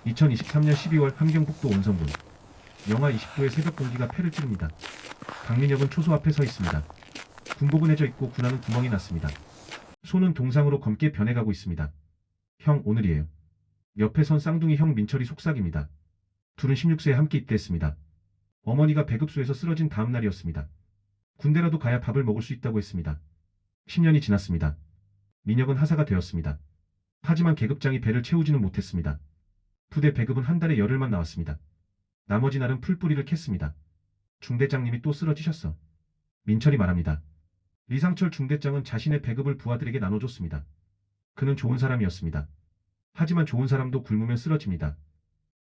2023년 12월 함경북도 온성군. 영하 20도의 새벽 공기가 폐를 찌릅니다. 강민혁은 초소 앞에 서 있습니다. 군복은 해져 있고 군화는 구멍이 났습니다. 손은 동상으로 검게 변해가고 있습니다. 형, 오늘이에요. 옆에 선 쌍둥이 형 민철이 속삭입니다. 둘은 16세에 함께 입대했습니다. 어머니가 배급소에서 쓰러진 다음 날이었습니다. 군대라도 가야 밥을 먹을 수 있다고 했습니다. 10년이 지났습니다. 민혁은 하사가 되었습니다. 하지만 계급장이 배를 채우지는 못했습니다. 부대 배급은 한 달에 열흘만 나왔습니다. 나머지 날은 풀뿌리를 캤습니다. 중대장님이 또 쓰러지셨어. 민철이 말합니다. 리상철 중대장은 자신의 배급을 부하들에게 나눠줬습니다. 그는 좋은 사람이었습니다. 하지만 좋은 사람도 굶으면 쓰러집니다.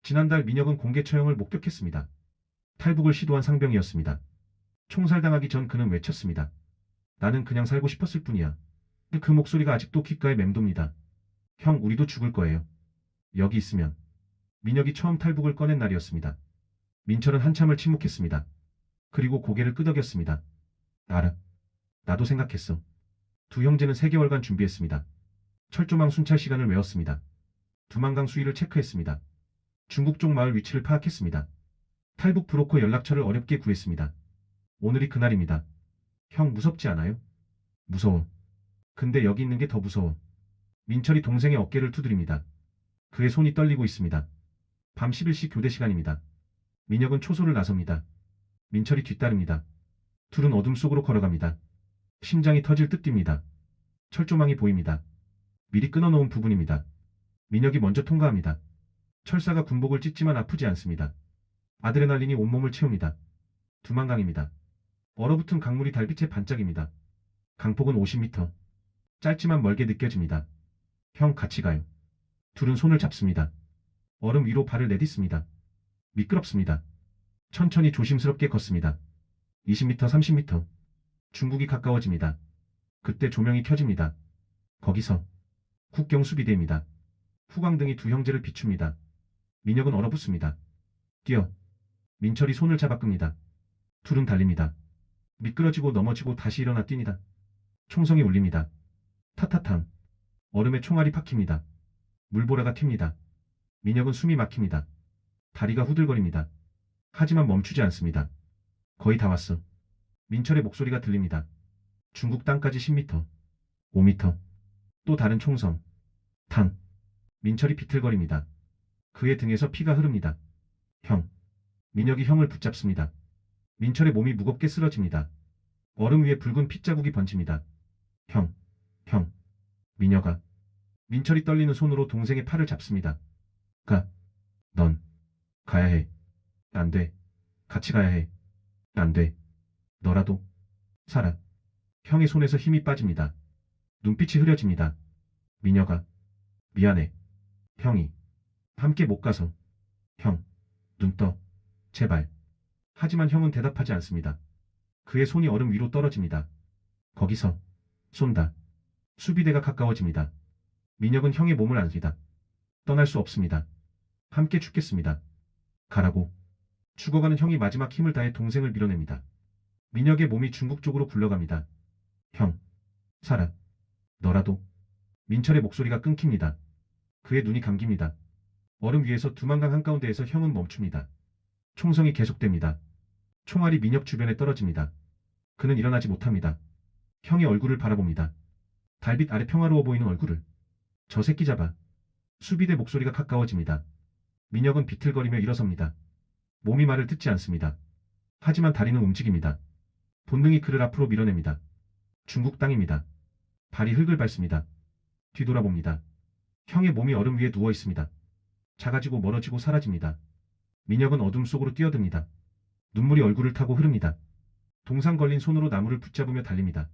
지난달 민혁은 공개 처형을 목격했습니다. 탈북을 시도한 상병이었습니다. 총살당하기 전 그는 외쳤습니다. 나는 그냥 살고 싶었을 뿐이야. 그 목소리가 아직도 귓가에 맴돕니다. 형, 우리도 죽을 거예요. 여기 있으면. 민혁이 처음 탈북을 꺼낸 날이었습니다. 민철은 한참을 침묵했습니다. 그리고 고개를 끄덕였습니다. 알아. 나도 생각했어. 두 형제는 3개월간 준비했습니다. 철조망 순찰 시간을 외웠습니다. 두만강 수위를 체크했습니다. 중국 쪽 마을 위치를 파악했습니다. 탈북 브로커 연락처를 어렵게 구했습니다. 오늘이 그날입니다. 형, 무섭지 않아요? 무서워. 근데 여기 있는 게 더 무서워. 민철이 동생의 어깨를 두드립니다. 그의 손이 떨리고 있습니다. 밤 11시 교대 시간입니다. 민혁은 초소를 나섭니다. 민철이 뒤따릅니다. 둘은 어둠 속으로 걸어갑니다. 심장이 터질 듯 뜁니다. 철조망이 보입니다. 미리 끊어놓은 부분입니다. 민혁이 먼저 통과합니다. 철사가 군복을 찢지만 아프지 않습니다. 아드레날린이 온몸을 채웁니다. 두만강입니다. 얼어붙은 강물이 달빛에 반짝입니다. 강폭은 50m. 짧지만 멀게 느껴집니다. 형, 같이 가요. 둘은 손을 잡습니다. 얼음 위로 발을 내딛습니다. 미끄럽습니다. 천천히 조심스럽게 걷습니다. 20m, 30m. 중국이 가까워집니다. 그때 조명이 켜집니다. 거기서 국경수비대입니다. 후광등이 두 형제를 비춥니다. 민혁은 얼어붙습니다. 뛰어. 민철이 손을 잡아 끕니다. 둘은 달립니다. 미끄러지고 넘어지고 다시 일어나 뜁니다. 총성이 울립니다. 타타탕. 얼음에 총알이 박힙니다. 물보라가 튑니다. 민혁은 숨이 막힙니다. 다리가 후들거립니다. 하지만 멈추지 않습니다. 거의 다 왔어. 민철의 목소리가 들립니다. 중국 땅까지 10m, 5m. 또 다른 총성. 탕. 민철이 비틀거립니다. 그의 등에서 피가 흐릅니다. 형. 민혁이 형을 붙잡습니다. 민철의 몸이 무겁게 쓰러집니다. 얼음 위에 붉은 핏자국이 번집니다. 형. 형. 민혁아. 민철이 떨리는 손으로 동생의 팔을 잡습니다. 가. 넌. 가야 해. 안 돼. 같이 가야 해. 안 돼. 너라도. 살아. 형의 손에서 힘이 빠집니다. 눈빛이 흐려집니다. 민혁아. 미안해. 형이. 함께 못 가서. 형. 눈 떠. 제발. 하지만 형은 대답하지 않습니다. 그의 손이 얼음 위로 떨어집니다. 거기서. 쏜다. 수비대가 가까워집니다. 민혁은 형의 몸을 안습니다. 떠날 수 없습니다. 함께 죽겠습니다. 가라고. 죽어가는 형이 마지막 힘을 다해 동생을 밀어냅니다. 민혁의 몸이 중국 쪽으로 굴러갑니다. 형. 살아. 너라도. 민철의 목소리가 끊깁니다. 그의 눈이 감깁니다. 얼음 위에서 두만강 한가운데에서 형은 멈춥니다. 총성이 계속됩니다. 총알이 민혁 주변에 떨어집니다. 그는 일어나지 못합니다. 형의 얼굴을 바라봅니다. 달빛 아래 평화로워 보이는 얼굴을. 저 새끼 잡아. 수비대 목소리가 가까워집니다. 민혁은 비틀거리며 일어섭니다. 몸이 말을 듣지 않습니다. 하지만 다리는 움직입니다. 본능이 그를 앞으로 밀어냅니다. 중국 땅입니다. 발이 흙을 밟습니다. 뒤돌아봅니다. 형의 몸이 얼음 위에 누워 있습니다. 작아지고 멀어지고 사라집니다. 민혁은 어둠 속으로 뛰어듭니다. 눈물이 얼굴을 타고 흐릅니다. 동상 걸린 손으로 나무를 붙잡으며 달립니다.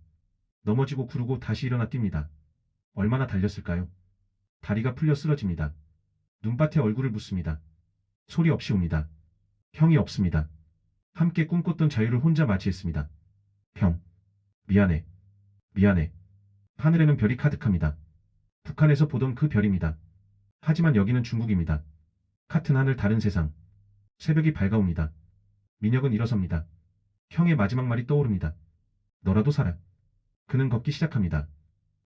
넘어지고 구르고 다시 일어나 뜁니다. 얼마나 달렸을까요? 다리가 풀려 쓰러집니다. 눈밭에 얼굴을 묻습니다. 소리 없이 웁니다. 형이 없습니다. 함께 꿈꿨던 자유를 혼자 맞이했습니다. 형. 미안해. 미안해. 하늘에는 별이 가득합니다. 북한에서 보던 그 별입니다. 하지만 여기는 중국입니다. 같은 하늘 다른 세상. 새벽이 밝아옵니다. 민혁은 일어섭니다. 형의 마지막 말이 떠오릅니다. 너라도 살아. 그는 걷기 시작합니다.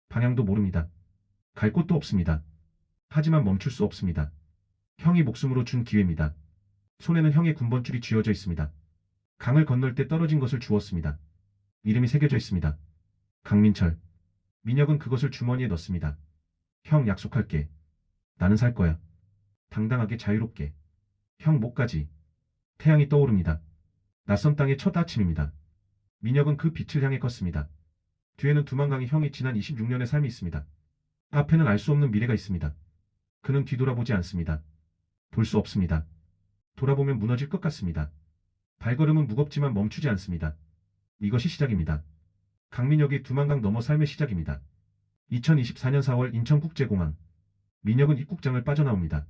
방향도 모릅니다. 갈 곳도 없습니다. 하지만 멈출 수 없습니다. 형이 목숨으로 준 기회입니다. 손에는 형의 군번줄이 쥐어져 있습니다. 강을 건널 때 떨어진 것을 주웠습니다. 이름이 새겨져 있습니다. 강민철. 민혁은 그것을 주머니에 넣습니다. 형 약속할게. 나는 살 거야. 당당하게 자유롭게. 형 목까지. 태양이 떠오릅니다. 낯선 땅의 첫 아침입니다. 민혁은 그 빛을 향해 걷습니다. 뒤에는 두만강의 형이 지난 26년의 삶이 있습니다. 앞에는 알 수 없는 미래가 있습니다. 그는 뒤돌아보지 않습니다. 볼 수 없습니다. 돌아보면 무너질 것 같습니다. 발걸음은 무겁지만 멈추지 않습니다. 이것이 시작입니다. 강민혁의 두만강 넘어 삶의 시작입니다. 2024년 4월 인천국제공항. 민혁은 입국장을 빠져나옵니다.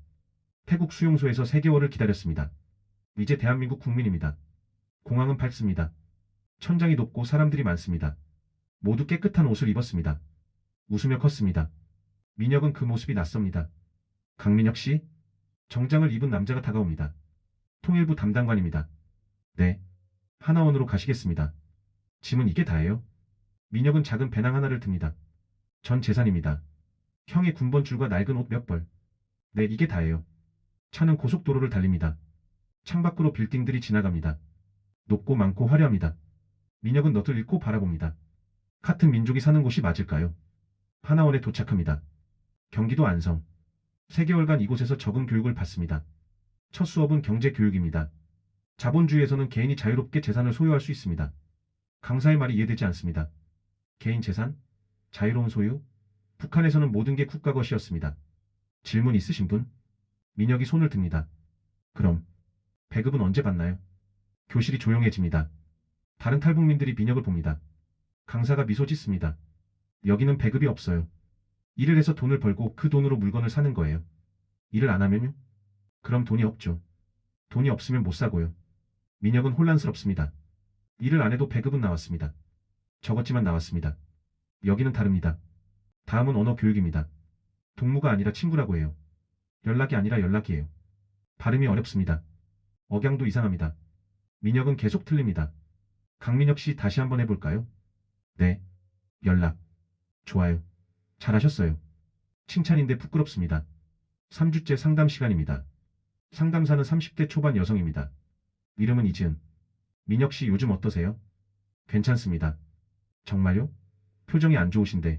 태국 수용소에서 3개월을 기다렸습니다. 이제 대한민국 국민입니다. 공항은 밝습니다. 천장이 높고 사람들이 많습니다. 모두 깨끗한 옷을 입었습니다. 웃으며 컸습니다. 민혁은 그 모습이 낯섭니다. 강민혁 씨? 정장을 입은 남자가 다가옵니다. 통일부 담당관입니다. 네. 하나원으로 가시겠습니다. 짐은 이게 다예요? 민혁은 작은 배낭 하나를 듭니다. 전 재산입니다. 형의 군번줄과 낡은 옷 몇 벌. 네, 이게 다예요. 차는 고속도로를 달립니다. 창밖으로 빌딩들이 지나갑니다. 높고 많고 화려합니다. 민혁은 넋을 잃고 바라봅니다. 같은 민족이 사는 곳이 맞을까요? 하나원에 도착합니다. 경기도 안성. 3개월간 이곳에서 적응 교육을 받습니다. 첫 수업은 경제 교육입니다. 자본주의에서는 개인이 자유롭게 재산을 소유할 수 있습니다. 강사의 말이 이해되지 않습니다. 개인 재산? 자유로운 소유? 북한에서는 모든 게 국가 것이었습니다. 질문 있으신 분? 민혁이 손을 듭니다. 그럼 배급은 언제 받나요? 교실이 조용해집니다. 다른 탈북민들이 민혁을 봅니다. 강사가 미소 짓습니다. 여기는 배급이 없어요. 일을 해서 돈을 벌고 그 돈으로 물건을 사는 거예요. 일을 안 하면요? 그럼 돈이 없죠. 돈이 없으면 못 사고요. 민혁은 혼란스럽습니다. 일을 안 해도 배급은 나왔습니다. 적었지만 나왔습니다. 여기는 다릅니다. 다음은 언어 교육입니다. 동무가 아니라 친구라고 해요. 연락이 아니라 연락이에요. 발음이 어렵습니다. 억양도 이상합니다. 민혁은 계속 틀립니다. 강민혁 씨 다시 한번 해볼까요? 네. 연락. 좋아요. 잘하셨어요. 칭찬인데 부끄럽습니다. 3주째 상담 시간입니다. 상담사는 30대 초반 여성입니다. 이름은 이지은. 민혁 씨 요즘 어떠세요? 괜찮습니다. 정말요? 표정이 안 좋으신데.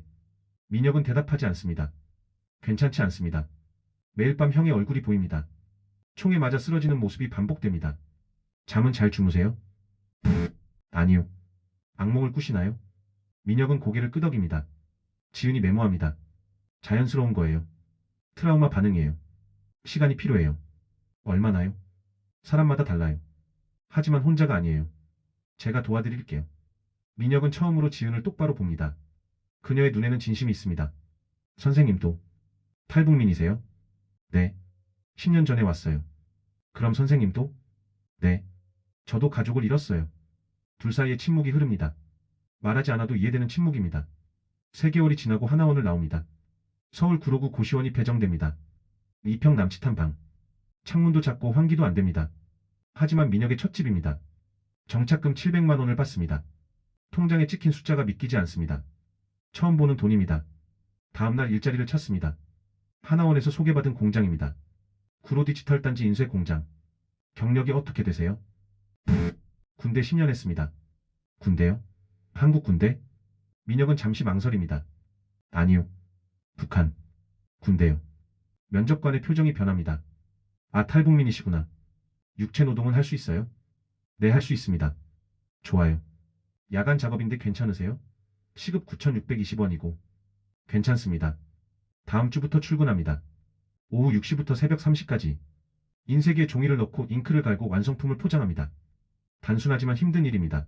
민혁은 대답하지 않습니다. 괜찮지 않습니다. 매일 밤 형의 얼굴이 보입니다. 총에 맞아 쓰러지는 모습이 반복됩니다. 잠은 잘 주무세요? 아니요. 악몽을 꾸시나요? 민혁은 고개를 끄덕입니다. 지은이 메모합니다. 자연스러운 거예요. 트라우마 반응이에요. 시간이 필요해요. 얼마나요? 사람마다 달라요. 하지만 혼자가 아니에요. 제가 도와드릴게요. 민혁은 처음으로 지은을 똑바로 봅니다. 그녀의 눈에는 진심이 있습니다. 선생님도 탈북민이세요? 네. 10년 전에 왔어요. 그럼 선생님도? 네. 저도 가족을 잃었어요. 둘 사이에 침묵이 흐릅니다. 말하지 않아도 이해되는 침묵입니다. 3개월이 지나고 하나원을 나옵니다. 서울 구로구 고시원이 배정됩니다. 2평 남짓한 방. 창문도 작고 환기도 안 됩니다. 하지만 민혁의 첫 집입니다. 정착금 700만 원을 받습니다. 통장에 찍힌 숫자가 믿기지 않습니다. 처음 보는 돈입니다. 다음날 일자리를 찾습니다. 하나원에서 소개받은 공장입니다. 구로 디지털 단지 인쇄 공장. 경력이 어떻게 되세요? 군대 10년 했습니다. 군대요? 한국 군대? 민혁은 잠시 망설입니다. 아니요. 북한. 군대요. 면접관의 표정이 변합니다. 아, 탈북민이시구나. 육체 노동은 할 수 있어요? 네, 할 수 있습니다. 좋아요. 야간 작업인데 괜찮으세요? 시급 9,620원이고. 괜찮습니다. 다음 주부터 출근합니다. 오후 6시부터 새벽 3시까지. 인쇄기에 종이를 넣고 잉크를 갈고 완성품을 포장합니다. 단순하지만 힘든 일입니다.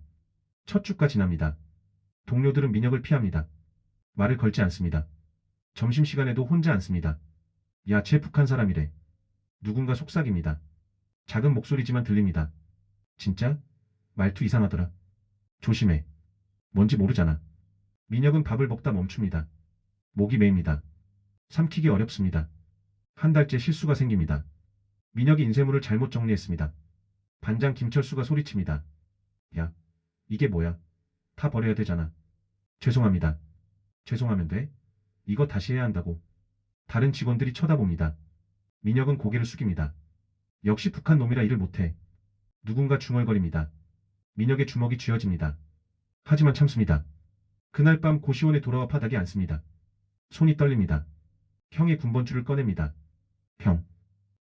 첫 주가 지납니다. 동료들은 민혁을 피합니다. 말을 걸지 않습니다. 점심시간에도 혼자 앉습니다. 야, 쟤 북한 사람이래. 누군가 속삭입니다. 작은 목소리지만 들립니다. 진짜? 말투 이상하더라. 조심해. 뭔지 모르잖아. 민혁은 밥을 먹다 멈춥니다. 목이 메입니다. 삼키기 어렵습니다. 한 달째 실수가 생깁니다. 민혁이 인쇄물을 잘못 정리했습니다. 반장 김철수가 소리칩니다. 야, 이게 뭐야? 다 버려야 되잖아. 죄송합니다. 죄송하면 돼? 이거 다시 해야 한다고. 다른 직원들이 쳐다봅니다. 민혁은 고개를 숙입니다. 역시 북한 놈이라 일을 못해. 누군가 중얼거립니다. 민혁의 주먹이 쥐어집니다. 하지만 참습니다. 그날 밤 고시원에 돌아와 바닥에 앉습니다. 손이 떨립니다. 형의 군번줄을 꺼냅니다. 형,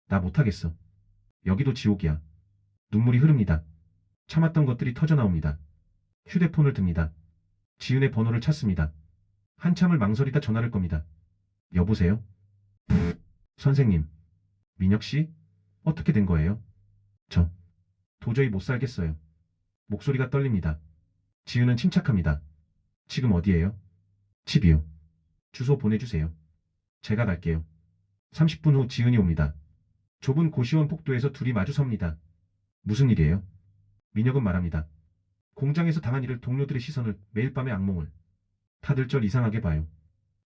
나 못하겠어. 여기도 지옥이야. 눈물이 흐릅니다. 참았던 것들이 터져 나옵니다. 휴대폰을 듭니다. 지은의 번호를 찾습니다. 한참을 망설이다 전화를 겁니다. 여보세요? 선생님, 민혁 씨? 어떻게 된 거예요? 저, 도저히 못 살겠어요. 목소리가 떨립니다. 지은은 침착합니다. 지금 어디예요? 집이요. 주소 보내주세요. 제가 갈게요. 30분 후 지은이 옵니다. 좁은 고시원 복도에서 둘이 마주 섭니다. 무슨 일이에요? 민혁은 말합니다. 공장에서 당한 일을 동료들의 시선을 매일 밤의 악몽을. 다들 절 이상하게 봐요.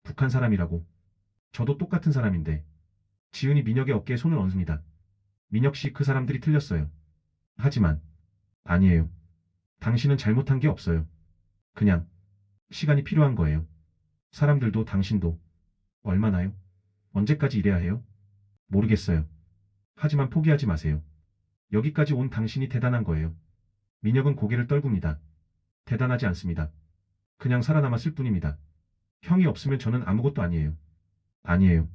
북한 사람이라고. 저도 똑같은 사람인데. 지은이 민혁의 어깨에 손을 얹습니다. 민혁 씨 그 사람들이 틀렸어요. 하지만 아니에요. 당신은 잘못한 게 없어요. 그냥 시간이 필요한 거예요. 사람들도 당신도. 얼마나요? 언제까지 이래야 해요? 모르겠어요. 하지만 포기하지 마세요. 여기까지 온 당신이 대단한 거예요. 민혁은 고개를 떨굽니다. 대단하지 않습니다. 그냥 살아남았을 뿐입니다. 형이 없으면 저는 아무것도 아니에요. 아니에요.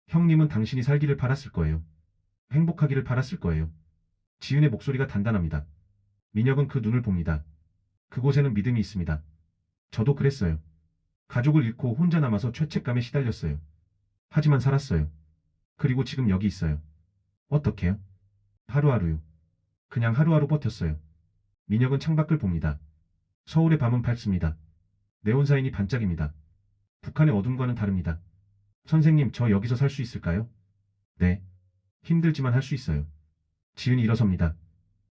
형님은 당신이 살기를 바랐을 거예요. 행복하기를 바랐을 거예요. 지은의 목소리가 단단합니다. 민혁은 그 눈을 봅니다. 그곳에는 믿음이 있습니다. 저도 그랬어요. 가족을 잃고 혼자 남아서 죄책감에 시달렸어요. 하지만 살았어요. 그리고 지금 여기 있어요. 어떻게요? 하루하루요. 그냥 하루하루 버텼어요. 민혁은 창밖을 봅니다. 서울의 밤은 밝습니다. 네온사인이 반짝입니다. 북한의 어둠과는 다릅니다. 선생님, 저 여기서 살 수 있을까요? 네. 힘들지만 할 수 있어요. 지은이 일어섭니다.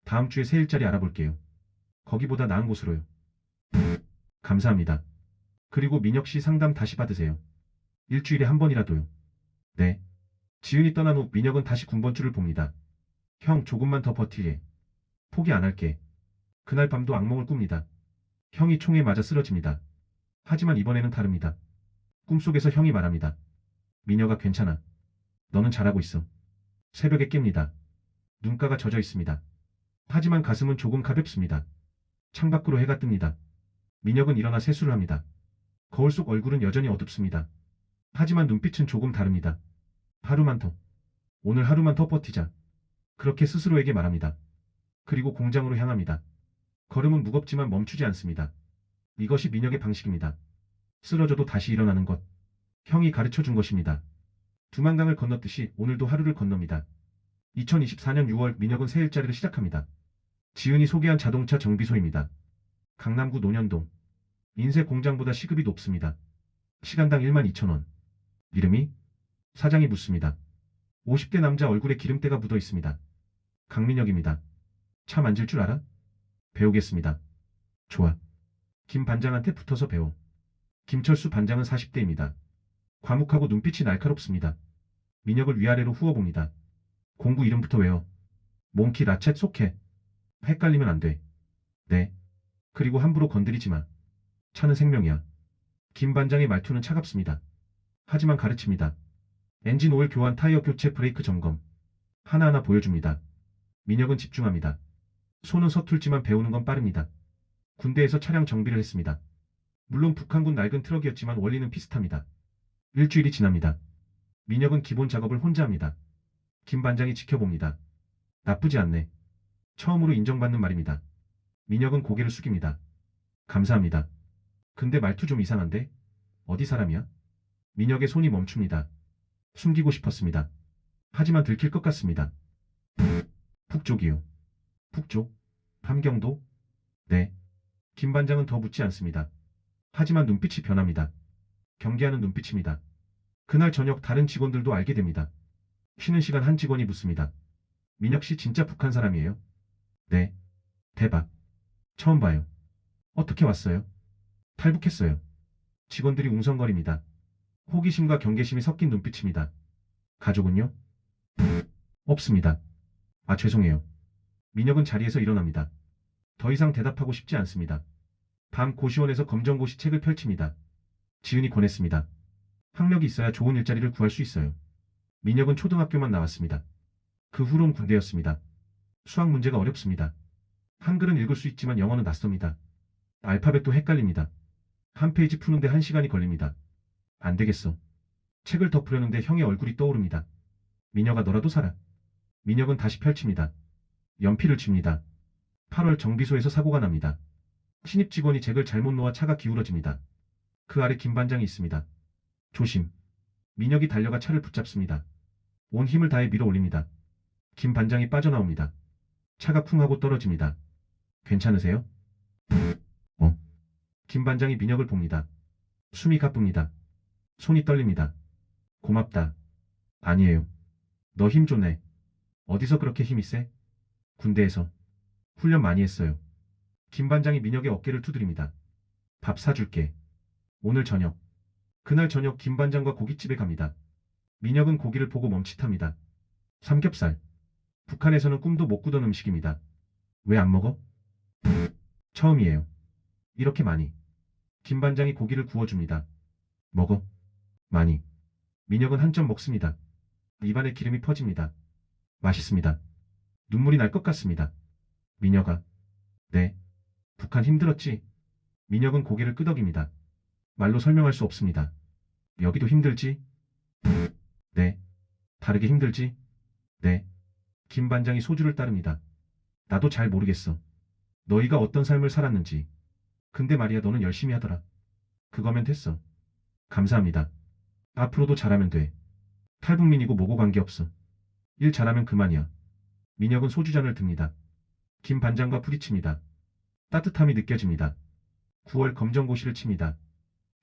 다음 주에 새 일자리 알아볼게요. 거기보다 나은 곳으로요. 감사합니다. 그리고 민혁 씨 상담 다시 받으세요. 일주일에 한 번이라도요. 네. 지은이 떠난 후 민혁은 다시 군번줄을 봅니다. 형, 조금만 더 버티게. 포기 안 할게. 그날 밤도 악몽을 꿉니다. 형이 총에 맞아 쓰러집니다. 하지만 이번에는 다릅니다. 꿈속에서 형이 말합니다. 민혁아, 괜찮아. 너는 잘하고 있어. 새벽에 깹니다. 눈가가 젖어 있습니다. 하지만 가슴은 조금 가볍습니다. 창밖으로 해가 뜹니다. 민혁은 일어나 세수를 합니다. 거울 속 얼굴은 여전히 어둡습니다. 하지만 눈빛은 조금 다릅니다. 하루만 더. 오늘 하루만 더 버티자. 그렇게 스스로에게 말합니다. 그리고 공장으로 향합니다. 걸음은 무겁지만 멈추지 않습니다. 이것이 민혁의 방식입니다. 쓰러져도 다시 일어나는 것. 형이 가르쳐 준 것입니다. 두만강을 건넜듯이 오늘도 하루를 건넙니다. 2024년 6월 민혁은 새 일자리를 시작합니다. 지은이 소개한 자동차 정비소입니다. 강남구 논현동. 인쇄 공장보다 시급이 높습니다. 시간당 12,000원. 이름이? 사장이 묻습니다. 50대 남자 얼굴에 기름때가 묻어 있습니다. 강민혁입니다. 차 만질 줄 알아? 배우겠습니다. 좋아. 김 반장한테 붙어서 배워. 김철수 반장은 40대입니다. 과묵하고 눈빛이 날카롭습니다. 민혁을 위아래로 후어봅니다. 공부 이름부터 외워. 몽키 라쳇 속해. 헷갈리면 안 돼. 네. 그리고 함부로 건드리지 마. 차는 생명이야. 김 반장의 말투는 차갑습니다. 하지만 가르칩니다. 엔진 오일 교환, 타이어 교체, 브레이크 점검. 하나하나 보여줍니다. 민혁은 집중합니다. 손은 서툴지만 배우는 건 빠릅니다. 군대에서 차량 정비를 했습니다. 물론 북한군 낡은 트럭이었지만 원리는 비슷합니다. 일주일이 지납니다. 민혁은 기본 작업을 혼자 합니다. 김 반장이 지켜봅니다. 나쁘지 않네. 처음으로 인정받는 말입니다. 민혁은 고개를 숙입니다. 감사합니다. 근데 말투 좀 이상한데? 어디 사람이야? 민혁의 손이 멈춥니다. 숨기고 싶었습니다. 하지만 들킬 것 같습니다. 북쪽이요. 북쪽? 함경도? 네. 김 반장은 더 묻지 않습니다. 하지만 눈빛이 변합니다. 경계하는 눈빛입니다. 그날 저녁 다른 직원들도 알게 됩니다. 쉬는 시간 한 직원이 묻습니다. 민혁 씨 진짜 북한 사람이에요? 네. 대박. 처음 봐요. 어떻게 왔어요? 탈북했어요. 직원들이 웅성거립니다. 호기심과 경계심이 섞인 눈빛입니다. 가족은요? 없습니다. 아, 죄송해요. 민혁은 자리에서 일어납니다. 더 이상 대답하고 싶지 않습니다. 밤 고시원에서 검정고시 책을 펼칩니다. 지은이 권했습니다. 학력이 있어야 좋은 일자리를 구할 수 있어요. 민혁은 초등학교만 나왔습니다. 그 후론 군대였습니다. 수학 문제가 어렵습니다. 한글은 읽을 수 있지만 영어는 낯섭니다. 알파벳도 헷갈립니다. 한 페이지 푸는데 1시간이 걸립니다. 안 되겠어. 책을 덮으려는데 형의 얼굴이 떠오릅니다. 민혁아 너라도 살아. 민혁은 다시 펼칩니다. 연필을 칩니다. 8월 정비소에서 사고가 납니다. 신입 직원이 잭을 잘못 놓아 차가 기울어집니다. 그 아래 김 반장이 있습니다. 조심. 민혁이 달려가 차를 붙잡습니다. 온 힘을 다해 밀어 올립니다. 김 반장이 빠져나옵니다. 차가 쿵 하고 떨어집니다. 괜찮으세요? 어? 김 반장이 민혁을 봅니다. 숨이 가쁩니다. 손이 떨립니다. 고맙다. 아니에요. 너 힘 좋네. 어디서 그렇게 힘이 세? 군대에서. 훈련 많이 했어요. 김 반장이 민혁의 어깨를 두드립니다. 밥 사줄게. 오늘 저녁. 그날 저녁 김 반장과 고깃집에 갑니다. 민혁은 고기를 보고 멈칫합니다. 삼겹살. 북한에서는 꿈도 못 꾸던 음식입니다. 왜 안 먹어? 처음이에요. 이렇게 많이. 김 반장이 고기를 구워줍니다. 먹어. 많이. 민혁은 한 점 먹습니다. 입안에 기름이 퍼집니다. 맛있습니다. 눈물이 날 것 같습니다. 민혁아. 네. 북한 힘들었지? 민혁은 고개를 끄덕입니다. 말로 설명할 수 없습니다. 여기도 힘들지? 네. 다르게 힘들지? 네. 김 반장이 소주를 따릅니다. 나도 잘 모르겠어. 너희가 어떤 삶을 살았는지. 근데 말이야 너는 열심히 하더라. 그거면 됐어. 감사합니다. 앞으로도 잘하면 돼. 탈북민이고 뭐고 관계없어. 일 잘하면 그만이야. 민혁은 소주잔을 듭니다. 김 반장과 부딪힙니다. 따뜻함이 느껴집니다. 9월 검정고시를 칩니다.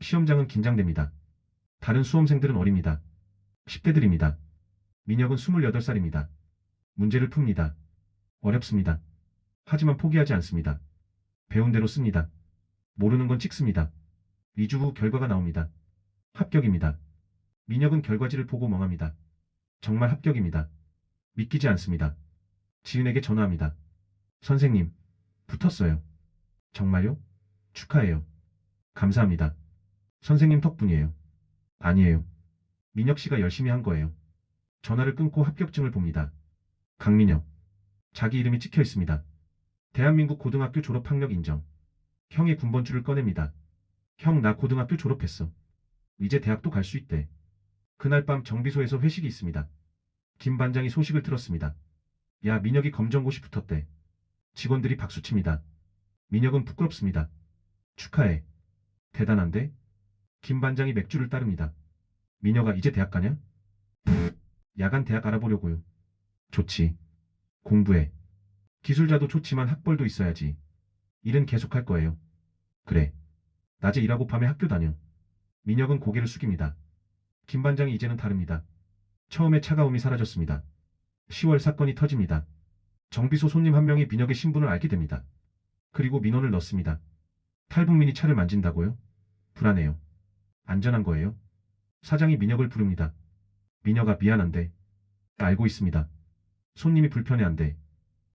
시험장은 긴장됩니다. 다른 수험생들은 어립니다. 10대들입니다. 민혁은 28살입니다. 문제를 풉니다. 어렵습니다. 하지만 포기하지 않습니다. 배운 대로 씁니다. 모르는 건 찍습니다. 2주 후 결과가 나옵니다. 합격입니다. 민혁은 결과지를 보고 멍합니다. 정말 합격입니다. 믿기지 않습니다. 지은에게 전화합니다. 선생님, 붙었어요. 정말요? 축하해요. 감사합니다. 선생님 덕분이에요. 아니에요. 민혁 씨가 열심히 한 거예요. 전화를 끊고 합격증을 봅니다. 강민혁. 자기 이름이 찍혀 있습니다. 대한민국 고등학교 졸업 학력 인정. 형의 군번줄을 꺼냅니다. 형 나 고등학교 졸업했어. 이제 대학도 갈 수 있대. 그날 밤 정비소에서 회식이 있습니다. 김 반장이 소식을 들었습니다. 야 민혁이 검정고시 붙었대. 직원들이 박수칩니다. 민혁은 부끄럽습니다. 축하해. 대단한데? 김 반장이 맥주를 따릅니다. 민혁아 이제 대학 가냐? 야간 대학 알아보려고요. 좋지. 공부해. 기술자도 좋지만 학벌도 있어야지. 일은 계속할 거예요. 그래. 낮에 일하고 밤에 학교 다녀. 민혁은 고개를 숙입니다. 김 반장이 이제는 다릅니다. 처음에 차가움이 사라졌습니다. 10월 사건이 터집니다. 정비소 손님 한 명이 민혁의 신분을 알게 됩니다. 그리고 민원을 넣습니다. 탈북민이 차를 만진다고요? 불안해요. 안전한 거예요? 사장이 민혁을 부릅니다. 민혁아 미안한데. 알고 있습니다. 손님이 불편해한대.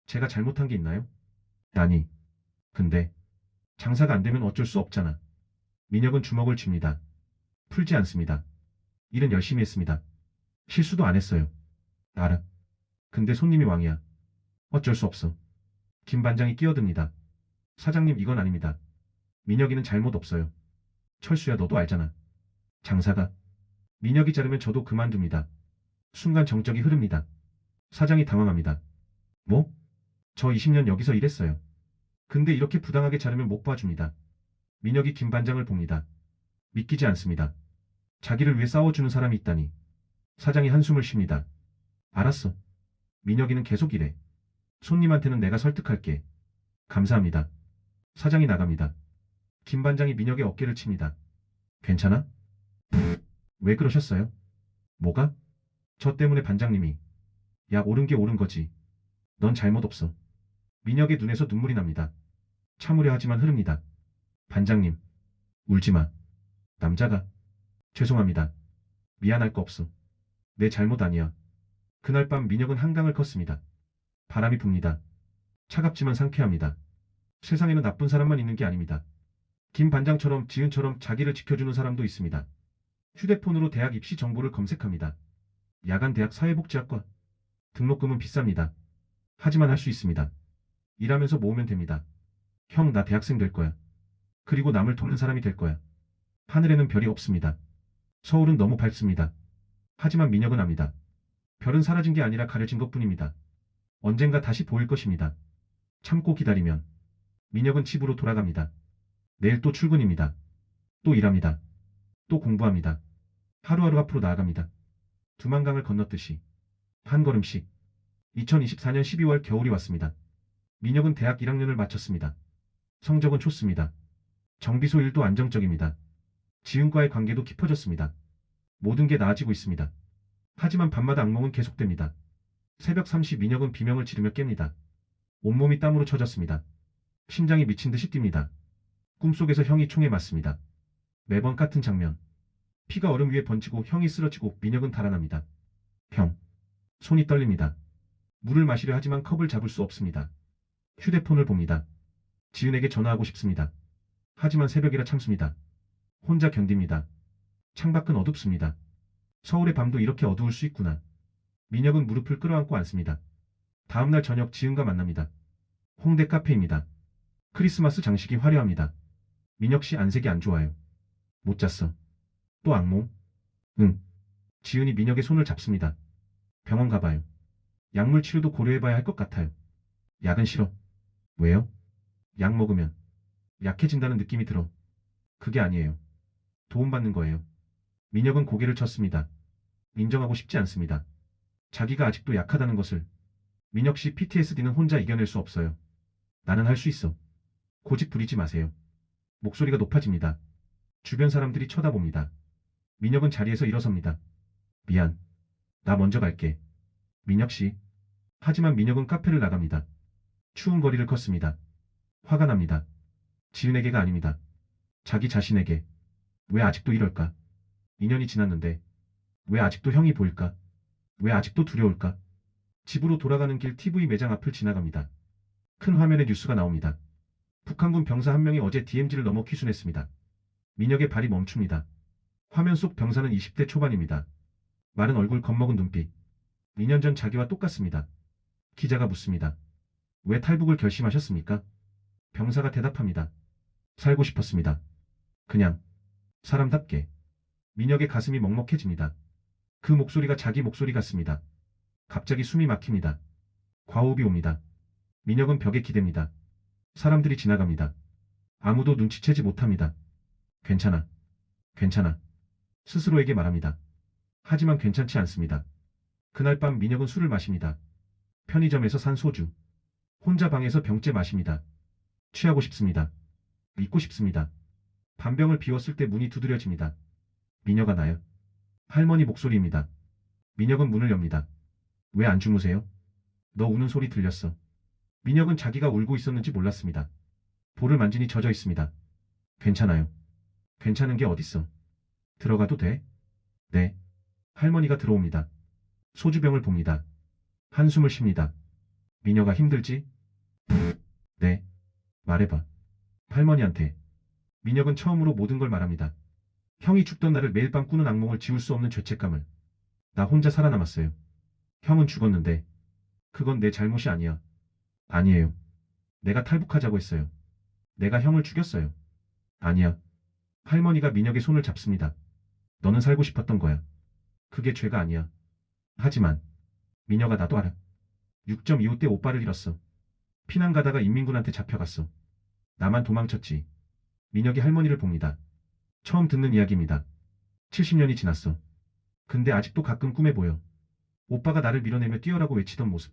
제가 잘못한 게 있나요? 아니. 근데 장사가 안 되면 어쩔 수 없잖아. 민혁은 주먹을 쥡니다. 풀지 않습니다. 일은 열심히 했습니다. 실수도 안 했어요. 알아. 근데 손님이 왕이야. 어쩔 수 없어. 김 반장이 끼어듭니다. 사장님 이건 아닙니다. 민혁이는 잘못 없어요. 철수야 너도 알잖아. 장사가. 민혁이 자르면 저도 그만둡니다. 순간 정적이 흐릅니다. 사장이 당황합니다. 뭐? 저 20년 여기서 일했어요. 근데 이렇게 부당하게 자르면 못 봐줍니다. 민혁이 김 반장을 봅니다. 믿기지 않습니다. 자기를 위해 싸워주는 사람이 있다니. 사장이 한숨을 쉽니다. 알았어. 민혁이는 계속 일해. 손님한테는 내가 설득할게. 감사합니다. 사장이 나갑니다. 김 반장이 민혁의 어깨를 칩니다. 괜찮아? 왜 그러셨어요? 뭐가? 저 때문에 반장님이. 야 옳은 게 옳은 거지. 넌 잘못 없어. 민혁의 눈에서 눈물이 납니다. 참으려 하지만 흐릅니다. 반장님. 울지 마. 남자가. 죄송합니다. 미안할 거 없어. 내 잘못 아니야. 그날 밤 민혁은 한강을 걷습니다. 바람이 붑니다. 차갑지만 상쾌합니다. 세상에는 나쁜 사람만 있는 게 아닙니다. 김 반장처럼 지은처럼 자기를 지켜주는 사람도 있습니다. 휴대폰으로 대학 입시 정보를 검색합니다. 야간 대학 사회복지학과. 등록금은 비쌉니다. 하지만 할 수 있습니다. 일하면서 모으면 됩니다. 형, 나 대학생 될 거야. 그리고 남을 돕는 사람이 될 거야. 하늘에는 별이 없습니다. 서울은 너무 밝습니다. 하지만 민혁은 압니다. 별은 사라진 게 아니라 가려진 것뿐입니다. 언젠가 다시 보일 것입니다. 참고 기다리면 민혁은 집으로 돌아갑니다. 내일 또 출근입니다. 또 일합니다. 또 공부합니다. 하루하루 앞으로 나아갑니다. 두만강을 건넜듯이 한 걸음씩. 2024년 12월 겨울이 왔습니다. 민혁은 대학 1학년을 마쳤습니다. 성적은 좋습니다. 정비소 일도 안정적입니다. 지은과의 관계도 깊어졌습니다. 모든 게 나아지고 있습니다. 하지만 밤마다 악몽은 계속됩니다. 새벽 3시 민혁은 비명을 지르며 깹니다. 온몸이 땀으로 젖었습니다. 심장이 미친 듯이 뜁니다. 꿈속에서 형이 총에 맞습니다. 매번 같은 장면. 피가 얼음 위에 번지고 형이 쓰러지고 민혁은 달아납니다. 형. 손이 떨립니다. 물을 마시려 하지만 컵을 잡을 수 없습니다. 휴대폰을 봅니다. 지은에게 전화하고 싶습니다. 하지만 새벽이라 참습니다. 혼자 견딥니다. 창밖은 어둡습니다. 서울의 밤도 이렇게 어두울 수 있구나. 민혁은 무릎을 끌어안고 앉습니다. 다음날 저녁 지은과 만납니다. 홍대 카페입니다. 크리스마스 장식이 화려합니다. 민혁 씨 안색이 안 좋아요. 못 잤어. 또 악몽? 응. 지은이 민혁의 손을 잡습니다. 병원 가봐요. 약물 치료도 고려해봐야 할 것 같아요. 약은 싫어. 왜요? 약 먹으면 약해진다는 느낌이 들어. 그게 아니에요. 도움받는 거예요. 민혁은 고개를 쳤습니다. 인정하고 싶지 않습니다. 자기가 아직도 약하다는 것을. 민혁 씨 PTSD는 혼자 이겨낼 수 없어요. 나는 할 수 있어. 고집 부리지 마세요. 목소리가 높아집니다. 주변 사람들이 쳐다봅니다. 민혁은 자리에서 일어섭니다. 미안. 나 먼저 갈게. 민혁 씨. 하지만 민혁은 카페를 나갑니다. 추운 거리를 걷습니다. 화가 납니다. 지은에게가 아닙니다. 자기 자신에게. 왜 아직도 이럴까? 2년이 지났는데 왜 아직도 형이 보일까? 왜 아직도 두려울까? 집으로 돌아가는 길 TV 매장 앞을 지나갑니다. 큰 화면에 뉴스가 나옵니다. 북한군 병사 한 명이 어제 DMZ를 넘어 귀순했습니다. 민혁의 발이 멈춥니다. 화면 속 병사는 20대 초반입니다. 마른 얼굴, 겁먹은 눈빛. 2년 전 자기와 똑같습니다. 기자가 묻습니다. 왜 탈북을 결심하셨습니까? 병사가 대답합니다. 살고 싶었습니다. 그냥 사람답게. 민혁의 가슴이 먹먹해집니다. 그 목소리가 자기 목소리 같습니다. 갑자기 숨이 막힙니다. 과호흡이 옵니다. 민혁은 벽에 기댑니다. 사람들이 지나갑니다. 아무도 눈치채지 못합니다. 괜찮아. 괜찮아. 스스로에게 말합니다. 하지만 괜찮지 않습니다. 그날 밤 민혁은 술을 마십니다. 편의점에서 산 소주. 혼자 방에서 병째 마십니다. 취하고 싶습니다. 잊고 싶습니다. 반병을 비웠을 때 문이 두드려집니다. 민혁아, 나요. 할머니 목소리입니다. 민혁은 문을 엽니다. 왜 안 주무세요? 너 우는 소리 들렸어. 민혁은 자기가 울고 있었는지 몰랐습니다. 볼을 만지니 젖어 있습니다. 괜찮아요. 괜찮은 게 어딨어. 들어가도 돼? 네. 할머니가 들어옵니다. 소주병을 봅니다. 한숨을 쉽니다. 민혁아, 힘들지? 네. 말해봐. 할머니한테. 민혁은 처음으로 모든 걸 말합니다. 형이 죽던 날을 매일 밤 꾸는 악몽을 지울 수 없는 죄책감을. 나 혼자 살아남았어요. 형은 죽었는데. 그건 내 잘못이 아니야. 아니에요. 내가 탈북하자고 했어요. 내가 형을 죽였어요. 아니야. 할머니가 민혁의 손을 잡습니다. 너는 살고 싶었던 거야. 그게 죄가 아니야. 하지만 민혁아, 나도 알아. 6.25 때 오빠를 잃었어. 피난 가다가 인민군한테 잡혀갔어. 나만 도망쳤지. 민혁이 할머니를 봅니다. 처음 듣는 이야기입니다. 70년이 지났어. 근데 아직도 가끔 꿈에 보여. 오빠가 나를 밀어내며 뛰어라고 외치던 모습.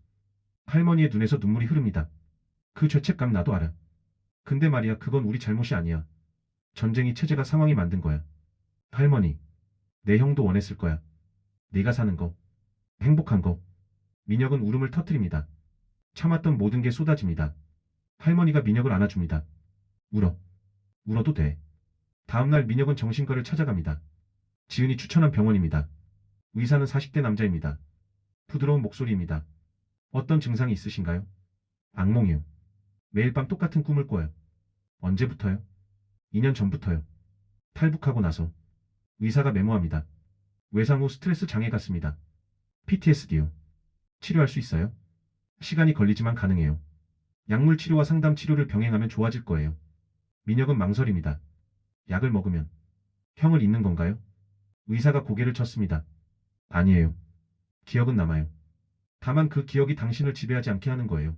할머니의 눈에서 눈물이 흐릅니다. 그 죄책감 나도 알아. 근데 말이야, 그건 우리 잘못이 아니야. 전쟁이, 체제가, 상황이 만든 거야. 할머니, 내 형도 원했을 거야. 네가 사는 거, 행복한 거. 민혁은 울음을 터뜨립니다. 참았던 모든 게 쏟아집니다. 할머니가 민혁을 안아줍니다. 울어. 울어도 돼. 다음날 민혁은 정신과를 찾아갑니다. 지은이 추천한 병원입니다. 의사는 40대 남자입니다. 부드러운 목소리입니다. 어떤 증상이 있으신가요? 악몽이요. 매일 밤 똑같은 꿈을 꿔요. 언제부터요? 2년 전부터요. 탈북하고 나서. 의사가 메모합니다. 외상 후 스트레스 장애 같습니다. PTSD요. 치료할 수 있어요? 시간이 걸리지만 가능해요. 약물 치료와 상담 치료를 병행하면 좋아질 거예요. 민혁은 망설입니다. 약을 먹으면 형을 잊는 건가요? 의사가 고개를 쳤습니다. 아니에요. 기억은 남아요. 다만 그 기억이 당신을 지배하지 않게 하는 거예요.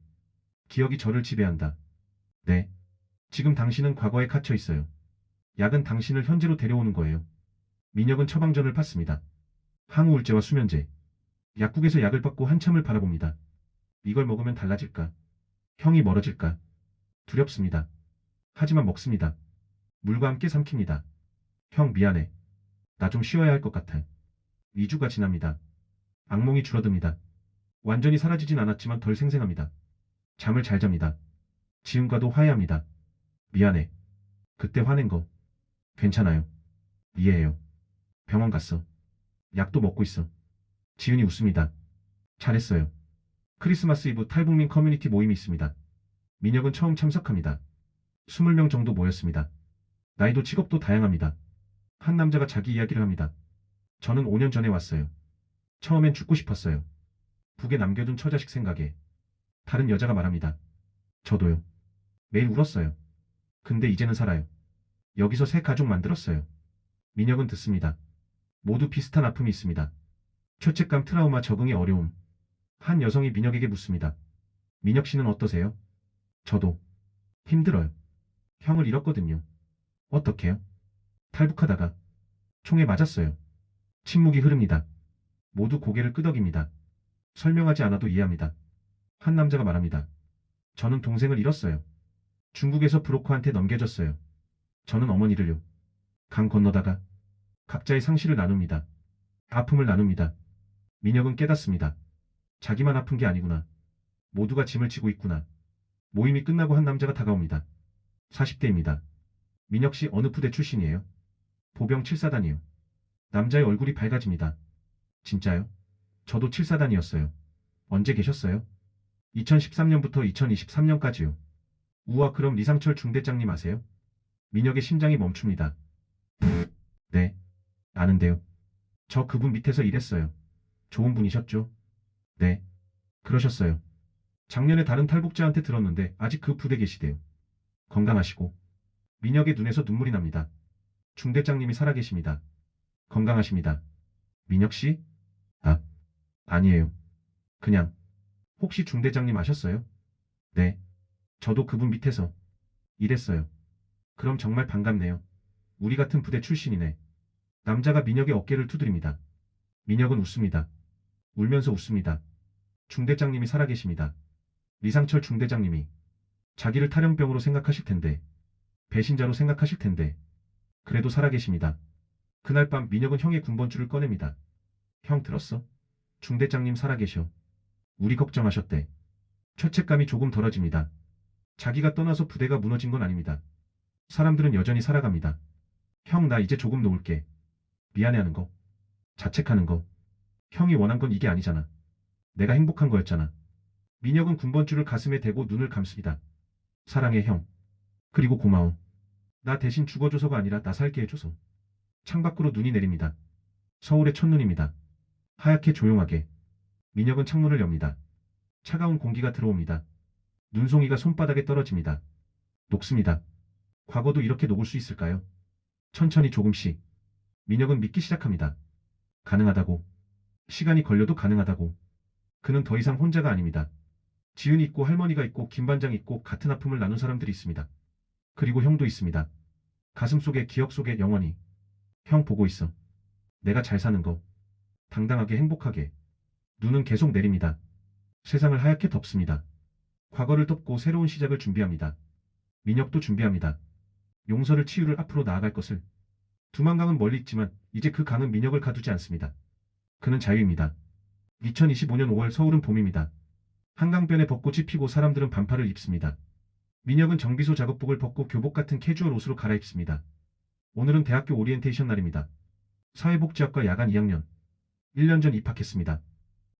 기억이 저를 지배한다. 네. 지금 당신은 과거에 갇혀 있어요. 약은 당신을 현재로 데려오는 거예요. 민혁은 처방전을 팠습니다. 항우울제와 수면제. 약국에서 약을 받고 한참을 바라봅니다. 이걸 먹으면 달라질까? 형이 멀어질까? 두렵습니다. 하지만 먹습니다. 물과 함께 삼킵니다. 형 미안해. 나 좀 쉬어야 할 것 같아. 2주가 지납니다. 악몽이 줄어듭니다. 완전히 사라지진 않았지만 덜 생생합니다. 잠을 잘 잡니다. 지은과도 화해합니다. 미안해. 그때 화낸 거. 괜찮아요. 이해해요. 병원 갔어. 약도 먹고 있어. 지은이 웃습니다. 잘했어요. 크리스마스 이브 탈북민 커뮤니티 모임이 있습니다. 민혁은 처음 참석합니다. 20명 정도 모였습니다. 나이도 직업도 다양합니다. 한 남자가 자기 이야기를 합니다. 저는 5년 전에 왔어요. 처음엔 죽고 싶었어요. 북에 남겨둔 처자식 생각에. 다른 여자가 말합니다. 저도요. 매일 울었어요. 근데 이제는 살아요. 여기서 새 가족 만들었어요. 민혁은 듣습니다. 모두 비슷한 아픔이 있습니다. 죄책감, 트라우마, 적응의 어려움. 한 여성이 민혁에게 묻습니다. 민혁 씨는 어떠세요? 저도 힘들어요. 형을 잃었거든요. 어떻게요? 탈북하다가 총에 맞았어요. 침묵이 흐릅니다. 모두 고개를 끄덕입니다. 설명하지 않아도 이해합니다. 한 남자가 말합니다. 저는 동생을 잃었어요. 중국에서 브로커한테 넘겨졌어요. 저는 어머니를요. 강 건너다가 각자의 상실을 나눕니다. 아픔을 나눕니다. 민혁은 깨닫습니다. 자기만 아픈 게 아니구나. 모두가 짐을 지고 있구나. 모임이 끝나고 한 남자가 다가옵니다. 40대입니다. 민혁 씨 어느 부대 출신이에요? 보병 7사단이요. 남자의 얼굴이 밝아집니다. 진짜요? 저도 7사단이었어요. 언제 계셨어요? 2013년부터 2023년까지요. 우와, 그럼 리상철 중대장님 아세요? 민혁의 심장이 멈춥니다. 네. 아는데요. 저 그분 밑에서 일했어요. 좋은 분이셨죠? 네. 그러셨어요. 작년에 다른 탈북자한테 들었는데 아직 그 부대 계시대요. 건강하시고. 민혁의 눈에서 눈물이 납니다. 중대장님이 살아계십니다. 건강하십니다. 민혁 씨? 아, 아니에요. 그냥. 혹시 중대장님 아셨어요? 네. 저도 그분 밑에서 일했어요. 그럼 정말 반갑네요. 우리 같은 부대 출신이네. 남자가 민혁의 어깨를 두드립니다. 민혁은 웃습니다. 울면서 웃습니다. 중대장님이 살아계십니다. 리상철 중대장님이 자기를 탈영병으로 생각하실 텐데, 배신자로 생각하실 텐데, 그래도 살아계십니다. 그날 밤 민혁은 형의 군번줄을 꺼냅니다. 형 들었어? 중대장님 살아계셔. 우리 걱정하셨대. 죄책감이 조금 덜어집니다. 자기가 떠나서 부대가 무너진 건 아닙니다. 사람들은 여전히 살아갑니다. 형 나 이제 조금 놓을게. 미안해하는 거. 자책하는 거. 형이 원한 건 이게 아니잖아. 내가 행복한 거였잖아. 민혁은 군번줄을 가슴에 대고 눈을 감습니다. 사랑해 형. 그리고 고마워. 나 대신 죽어줘서가 아니라 나 살게 해줘서. 창밖으로 눈이 내립니다. 서울의 첫눈입니다. 하얗게 조용하게. 민혁은 창문을 엽니다. 차가운 공기가 들어옵니다. 눈송이가 손바닥에 떨어집니다. 녹습니다. 과거도 이렇게 녹을 수 있을까요? 천천히 조금씩. 민혁은 믿기 시작합니다. 가능하다고. 시간이 걸려도 가능하다고. 그는 더 이상 혼자가 아닙니다. 지은이 있고 할머니가 있고 김반장이 있고 같은 아픔을 나눈 사람들이 있습니다. 그리고 형도 있습니다. 가슴속에 기억 속에 영원히. 형 보고 있어. 내가 잘 사는 거. 당당하게 행복하게. 눈은 계속 내립니다. 세상을 하얗게 덮습니다. 과거를 덮고 새로운 시작을 준비합니다. 민혁도 준비합니다. 용서를 치유를 앞으로 나아갈 것을. 두만강은 멀리 있지만 이제 그 강은 민혁을 가두지 않습니다. 그는 자유입니다. 2025년 5월 서울은 봄입니다. 한강변에 벚꽃이 피고 사람들은 반팔을 입습니다. 민혁은 정비소 작업복을 벗고 교복 같은 캐주얼 옷으로 갈아입습니다. 오늘은 대학교 오리엔테이션 날입니다. 사회복지학과 야간 2학년. 1년 전 입학했습니다.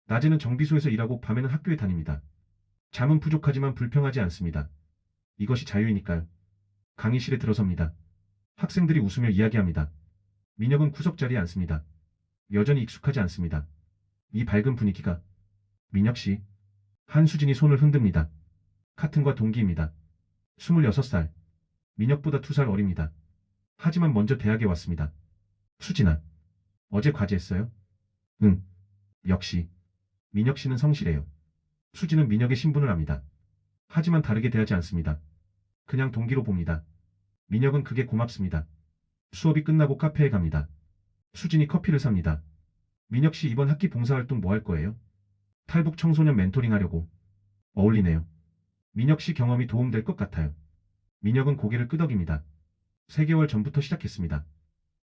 낮에는 정비소에서 일하고 밤에는 학교에 다닙니다. 잠은 부족하지만 불평하지 않습니다. 이것이 자유이니까요. 강의실에 들어섭니다. 학생들이 웃으며 이야기합니다. 민혁은 구석 자리에 앉습니다. 여전히 익숙하지 않습니다. 이 밝은 분위기가. 민혁 씨. 한수진이 손을 흔듭니다. 같은과 동기입니다. 26살. 민혁보다 2살 어립니다. 하지만 먼저 대학에 왔습니다. 수진아. 어제 과제했어요? 응. 역시. 민혁 씨는 성실해요. 수진은 민혁의 신분을 압니다. 하지만 다르게 대하지 않습니다. 그냥 동기로 봅니다. 민혁은 그게 고맙습니다. 수업이 끝나고 카페에 갑니다. 수진이 커피를 삽니다. 민혁 씨 이번 학기 봉사활동 뭐 할 거예요? 탈북 청소년 멘토링 하려고. 어울리네요. 민혁 씨 경험이 도움될 것 같아요. 민혁은 고개를 끄덕입니다. 3개월 전부터 시작했습니다.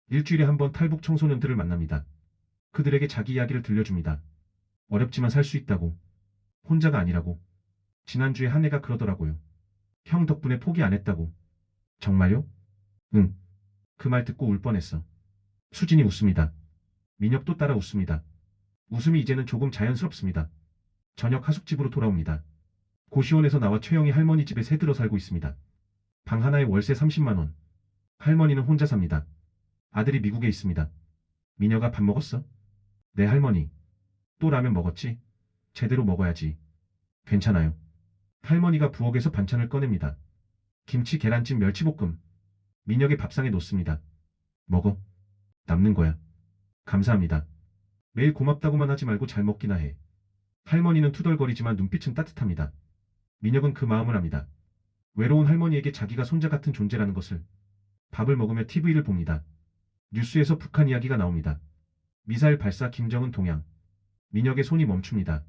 일주일에 한 번 탈북 청소년들을 만납니다. 그들에게 자기 이야기를 들려줍니다. 어렵지만 살 수 있다고. 혼자가 아니라고. 지난주에 한 애가 그러더라고요. 형 덕분에 포기 안 했다고. 정말요? 응. 그 말 듣고 울 뻔했어. 수진이 웃습니다. 민혁도 따라 웃습니다. 웃음이 이제는 조금 자연스럽습니다. 저녁 하숙집으로 돌아옵니다. 고시원에서 나와 최영이 할머니 집에 새 들어 살고 있습니다. 방 하나에 월세 30만 원. 할머니는 혼자 삽니다. 아들이 미국에 있습니다. 민혁아 밥 먹었어? 네 할머니. 또 라면 먹었지? 제대로 먹어야지. 괜찮아요. 할머니가 부엌에서 반찬을 꺼냅니다. 김치, 계란찜, 멸치볶음. 민혁의 밥상에 놓습니다. 먹어. 남는 거야. 감사합니다. 매일 고맙다고만 하지 말고 잘 먹기나 해. 할머니는 투덜거리지만 눈빛은 따뜻합니다. 민혁은 그 마음을 압니다. 외로운 할머니에게 자기가 손자 같은 존재라는 것을. 밥을 먹으며 TV를 봅니다. 뉴스에서 북한 이야기가 나옵니다. 미사일 발사 김정은 동향. 민혁의 손이 멈춥니다.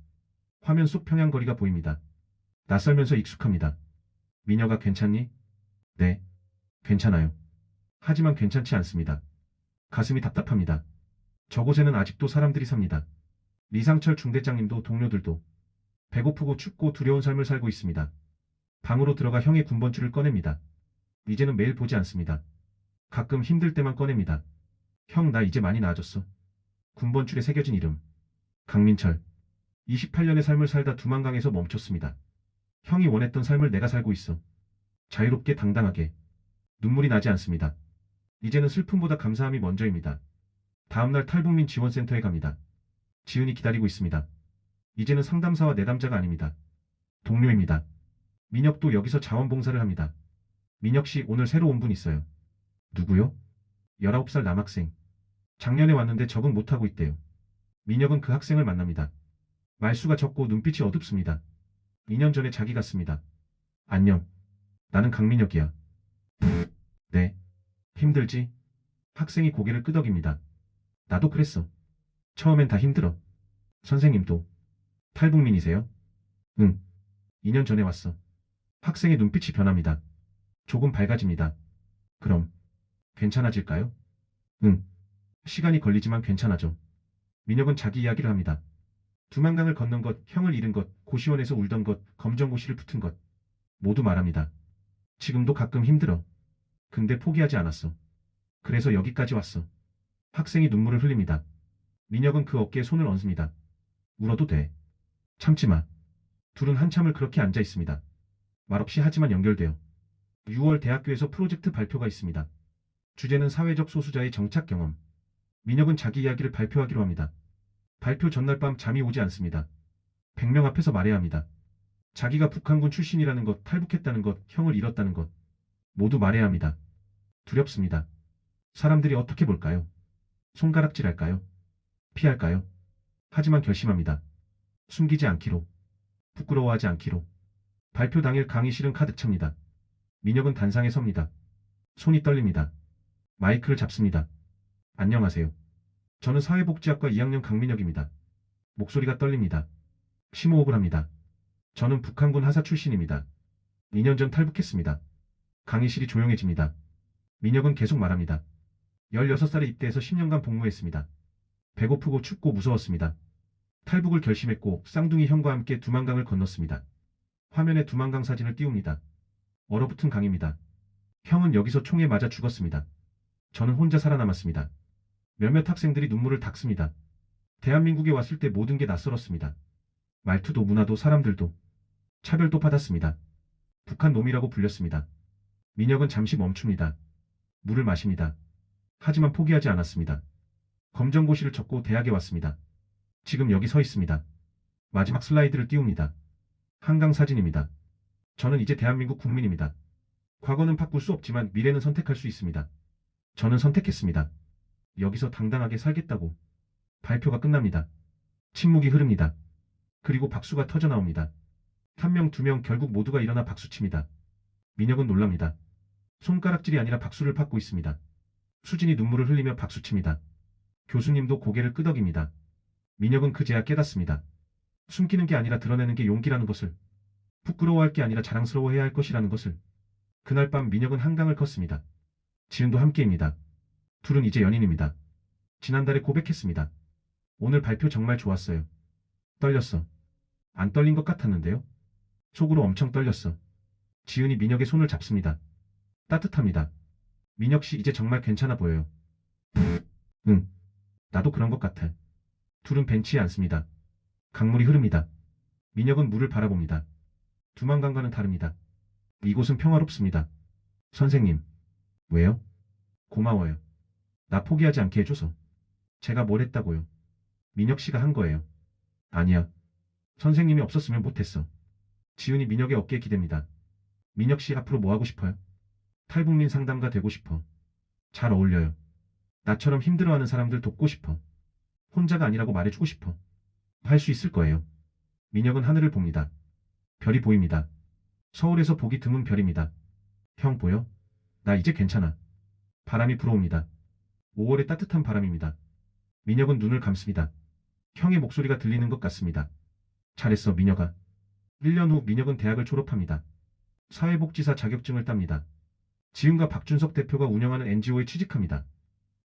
화면 속 평양거리가 보입니다. 낯설면서 익숙합니다. 민혁아 괜찮니? 네. 괜찮아요. 하지만 괜찮지 않습니다. 가슴이 답답합니다. 저곳에는 아직도 사람들이 삽니다. 리상철 중대장님도 동료들도 배고프고 춥고 두려운 삶을 살고 있습니다. 방으로 들어가 형의 군번줄을 꺼냅니다. 이제는 매일 보지 않습니다. 가끔 힘들 때만 꺼냅니다. 형 나 이제 많이 나아졌어. 군번줄에 새겨진 이름. 강민철. 28년의 삶을 살다 두만강에서 멈췄습니다. 형이 원했던 삶을 내가 살고 있어. 자유롭게 당당하게. 눈물이 나지 않습니다. 이제는 슬픔보다 감사함이 먼저입니다. 다음날 탈북민 지원센터에 갑니다. 지은이 기다리고 있습니다. 이제는 상담사와 내담자가 아닙니다. 동료입니다. 민혁도 여기서 자원봉사를 합니다. 민혁 씨 오늘 새로 온 분 있어요. 누구요? 19살 남학생. 작년에 왔는데 적응 못하고 있대요. 민혁은 그 학생을 만납니다. 말수가 적고 눈빛이 어둡습니다. 2년 전에 자기 같습니다. 안녕. 나는 강민혁이야. 네. 힘들지? 학생이 고개를 끄덕입니다. 나도 그랬어. 처음엔 다 힘들어. 선생님도. 탈북민이세요? 응. 2년 전에 왔어. 학생의 눈빛이 변합니다. 조금 밝아집니다. 그럼 괜찮아질까요? 응. 시간이 걸리지만 괜찮아져. 민혁은 자기 이야기를 합니다. 두만강을 건넌 것, 형을 잃은 것, 고시원에서 울던 것, 검정고시를 붙은 것. 모두 말합니다. 지금도 가끔 힘들어. 근데 포기하지 않았어. 그래서 여기까지 왔어. 학생이 눈물을 흘립니다. 민혁은 그 어깨에 손을 얹습니다. 울어도 돼. 참지 마. 둘은 한참을 그렇게 앉아 있습니다. 말없이 하지만 연결돼요. 6월 대학교에서 프로젝트 발표가 있습니다. 주제는 사회적 소수자의 정착 경험. 민혁은 자기 이야기를 발표하기로 합니다. 발표 전날 밤 잠이 오지 않습니다. 100명 앞에서 말해야 합니다. 자기가 북한군 출신이라는 것, 탈북했다는 것, 형을 잃었다는 것. 모두 말해야 합니다. 두렵습니다. 사람들이 어떻게 볼까요? 손가락질할까요? 피할까요? 하지만 결심합니다. 숨기지 않기로. 부끄러워하지 않기로. 발표 당일 강의실은 가득 찹니다. 민혁은 단상에 섭니다. 손이 떨립니다. 마이크를 잡습니다. 안녕하세요. 저는 사회복지학과 2학년 강민혁입니다. 목소리가 떨립니다. 심호흡을 합니다. 저는 북한군 하사 출신입니다. 2년 전 탈북했습니다. 강의실이 조용해집니다. 민혁은 계속 말합니다. 16살에 입대해서 10년간 복무했습니다. 배고프고 춥고 무서웠습니다. 탈북을 결심했고 쌍둥이 형과 함께 두만강을 건넜습니다. 화면에 두만강 사진을 띄웁니다. 얼어붙은 강입니다. 형은 여기서 총에 맞아 죽었습니다. 저는 혼자 살아남았습니다. 몇몇 학생들이 눈물을 닦습니다. 대한민국에 왔을 때 모든 게 낯설었습니다. 말투도 문화도 사람들도. 차별도 받았습니다. 북한 놈이라고 불렸습니다. 민혁은 잠시 멈춥니다. 물을 마십니다. 하지만 포기하지 않았습니다. 검정고시를 접고 대학에 왔습니다. 지금 여기 서 있습니다. 마지막 슬라이드를 띄웁니다. 한강 사진입니다. 저는 이제 대한민국 국민입니다. 과거는 바꿀 수 없지만 미래는 선택할 수 있습니다. 저는 선택했습니다. 여기서 당당하게 살겠다고. 발표가 끝납니다. 침묵이 흐릅니다. 그리고 박수가 터져 나옵니다. 한 명, 두 명 결국 모두가 일어나 박수칩니다. 민혁은 놀랍니다. 손가락질이 아니라 박수를 받고 있습니다. 수진이 눈물을 흘리며 박수칩니다. 교수님도 고개를 끄덕입니다. 민혁은 그제야 깨닫습니다. 숨기는 게 아니라 드러내는 게 용기라는 것을. 부끄러워할 게 아니라 자랑스러워해야 할 것이라는 것을. 그날 밤 민혁은 한강을 걷습니다. 지은도 함께입니다. 둘은 이제 연인입니다. 지난달에 고백했습니다. 오늘 발표 정말 좋았어요. 떨렸어. 안 떨린 것 같았는데요. 속으로 엄청 떨렸어. 지은이 민혁의 손을 잡습니다. 따뜻합니다. 민혁 씨 이제 정말 괜찮아 보여요. 응. 나도 그런 것 같아. 둘은 벤치에 앉습니다. 강물이 흐릅니다. 민혁은 물을 바라봅니다. 두만강과는 다릅니다. 이곳은 평화롭습니다. 선생님. 왜요? 고마워요. 나 포기하지 않게 해줘서. 제가 뭘 했다고요? 민혁 씨가 한 거예요. 아니야. 선생님이 없었으면 못했어. 지은이 민혁의 어깨에 기댑니다. 민혁 씨 앞으로 뭐 하고 싶어요? 탈북민 상담가 되고 싶어. 잘 어울려요. 나처럼 힘들어하는 사람들 돕고 싶어. 혼자가 아니라고 말해주고 싶어. 할 수 있을 거예요. 민혁은 하늘을 봅니다. 별이 보입니다. 서울에서 보기 드문 별입니다. 형 보여? 나 이제 괜찮아. 바람이 불어옵니다. 5월의 따뜻한 바람입니다. 민혁은 눈을 감습니다. 형의 목소리가 들리는 것 같습니다. 잘했어, 민혁아. 1년 후 민혁은 대학을 졸업합니다. 사회복지사 자격증을 땁니다. 지은과 박준석 대표가 운영하는 NGO에 취직합니다.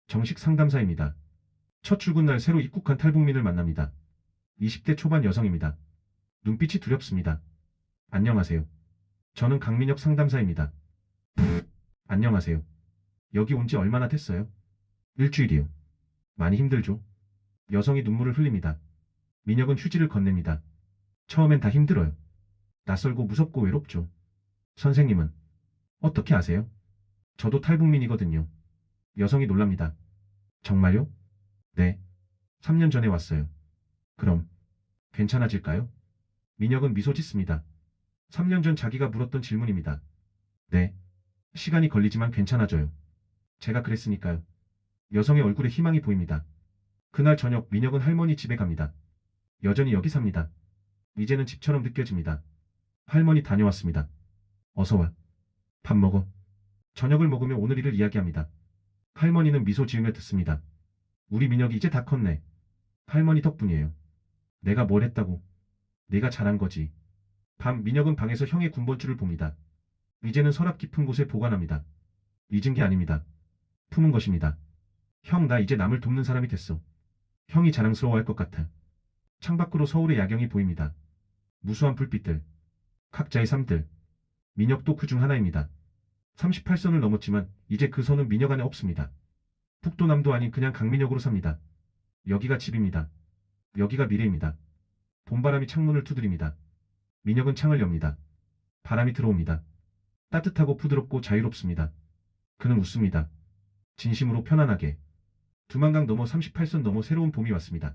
정식 상담사입니다. 첫 출근 날 새로 입국한 탈북민을 만납니다. 20대 초반 여성입니다. 눈빛이 두렵습니다. 안녕하세요. 저는 강민혁 상담사입니다. 안녕하세요. 여기 온 지 얼마나 됐어요? 일주일이요. 많이 힘들죠? 여성이 눈물을 흘립니다. 민혁은 휴지를 건넵니다. 처음엔 다 힘들어요. 낯설고 무섭고 외롭죠. 선생님은 어떻게 아세요? 저도 탈북민이거든요. 여성이 놀랍니다. 정말요? 네. 3년 전에 왔어요. 그럼 괜찮아질까요? 민혁은 미소 짓습니다. 3년 전 자기가 물었던 질문입니다. 네. 시간이 걸리지만 괜찮아져요. 제가 그랬으니까요. 여성의 얼굴에 희망이 보입니다. 그날 저녁 민혁은 할머니 집에 갑니다. 여전히 여기 삽니다. 이제는 집처럼 느껴집니다. 할머니 다녀왔습니다. 어서 와. 밥 먹어. 저녁을 먹으며 오늘 일을 이야기합니다. 할머니는 미소 지으며 듣습니다. 우리 민혁이 이제 다 컸네. 할머니 덕분이에요. 내가 뭘 했다고. 네가 잘한 거지. 밤 민혁은 방에서 형의 군번줄을 봅니다. 이제는 서랍 깊은 곳에 보관합니다. 잊은 게 아닙니다. 품은 것입니다. 형 나 이제 남을 돕는 사람이 됐어. 형이 자랑스러워할 것 같아. 창밖으로 서울의 야경이 보입니다. 무수한 불빛들. 각자의 삶들. 민혁도 그 중 하나입니다. 38선을 넘었지만 이제 그 선은 민혁 안에 없습니다. 북도 남도 아닌 그냥 강민혁으로 삽니다. 여기가 집입니다. 여기가 미래입니다. 봄바람이 창문을 두드립니다. 민혁은 창을 엽니다. 바람이 들어옵니다. 따뜻하고 부드럽고 자유롭습니다. 그는 웃습니다. 진심으로 편안하게. 두만강 넘어 38선 넘어 새로운 봄이 왔습니다.